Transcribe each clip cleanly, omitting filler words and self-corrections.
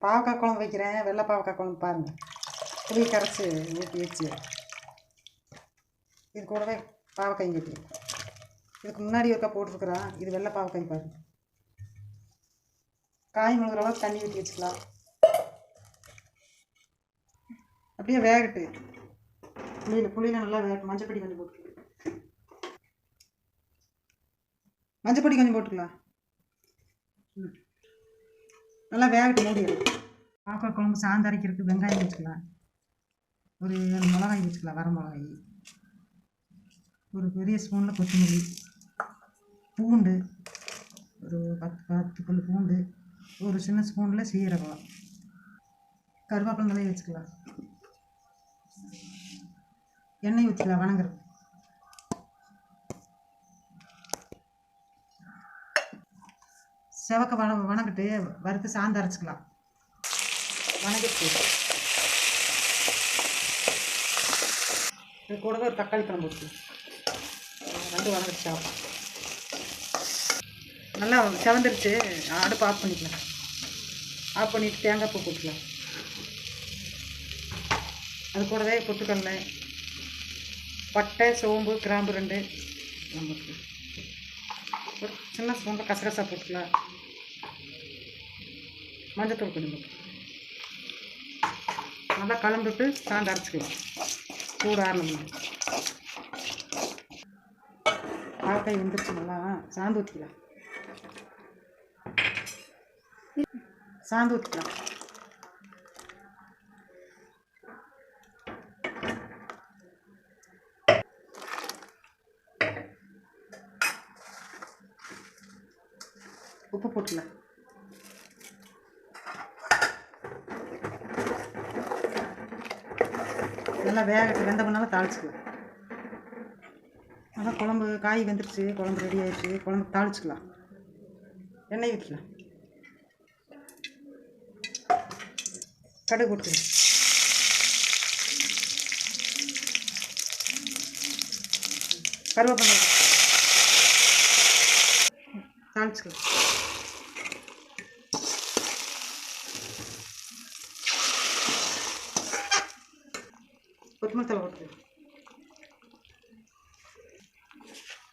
பாவக்காய் குழம்பு வைக்கிறேன். வெள்ளை பாவக்காய் குழம்பு பாருங்கள். புளி கரைச்சி ஊற்றி வச்சு இது கூடவே பாவக்காய் கட்டி இதுக்கு முன்னாடி ஒருக்கா போட்டிருக்குறோம். இது வெள்ளை பாவக்காய் பாருங்கள். காய் முழுகிற அளவுக்கு தண்ணி ஊற்றி வச்சுக்கலாம். அப்படியே வேகட்டு. புளியில் நல்லா வேகட்டும். மஞ்சப்பொடி கொஞ்சம் போட்டுக்கலாம். மஞ்சப்பொடி கொஞ்சம் போட்டுக்கலாம். நல்லா வேகட்டு. மூடிடும். பாவக்காய் குழம்பு சாந்து அரைக்கிறதுக்கு வெங்காயம் வச்சுக்கலாம். ஒரு 7 மிளகாய் வச்சுக்கலாம். வர மிளகாய் ஒரு பெரிய ஸ்பூனில் கொத்தமல்லி, பூண்டு ஒரு 10 பல் பூண்டு, ஒரு சின்ன ஸ்பூனில் சீரகம், கருவேப்பிலை தலையை வச்சுக்கலாம். எண்ணெய் ஊற்றிக்கலாம். வணங்குறது செவக்க வணங்கிட்டு வறுத்து சாந்து அரைச்சிக்கலாம். வணங்கிட்டு இது கூடவே ஒரு தக்காளி பழம் போட்டு 2 வணங்கிட்டு சாப்பிடும். நல்லா செவந்துருச்சு. அடுப்பு ஆஃப் பண்ணிக்கலாம். ஆஃப் பண்ணிவிட்டு தேங்காய் பூ போட்டுக்கலாம். அது கூடவே பொட்டுக்கடலை, பட்டை, சோம்பு, கிராம்பு 2 போட்டுக்கலாம். ஒரு சின்ன ஸ்பூனில் கசகசா போட்டுக்கலாம். மஞ்சத்தூள் கொஞ்சம் போட்டு நல்லா கலந்துட்டு சாந்து அரைச்சிக்கலாம். சூடு ஆறணும்னா பாவக்காய் வெந்துருச்சு. நல்லா சாந்து ஊற்றிக்கலாம். சாந்து ஊற்றிக்கலாம். உப்பு போட்டுக்கலாம். நல்லா வேகட்டு. வெந்த பண்ணாலும் தாளிச்சிக்கலாம். நல்லா குழம்பு காய் வெந்துருச்சு. குழம்பு ரெடி ஆகிடுச்சு. குழம்பு தாளிச்சிக்கலாம். எண்ணெய் ஊற்றிக்கலாம். கடுகு போட்டுக்கலாம். கருவேப்பிலை தாளிச்சிக்கலாம். கொத்தமல்லி தழை போட்டுக்கலாம்.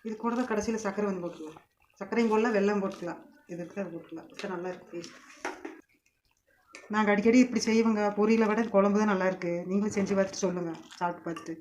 இது கூட தான் கடைசியில் சர்க்கரை வந்து போட்டுக்கலாம். சர்க்கரையும் போடலாம், வெல்லம் போட்டுக்கலாம். இதுக்கு தான் போட்டுக்கலாம். இது நல்லா இருக்குது. நாங்கள் அடிக்கடி இப்படி செய்வோங்க. பொரியலை விட குழம்பு தான் நல்லாயிருக்கு. நீங்களும் செஞ்சு பார்த்துட்டு சொல்லுங்கள். சாப்பிட்டு பார்த்துட்டு.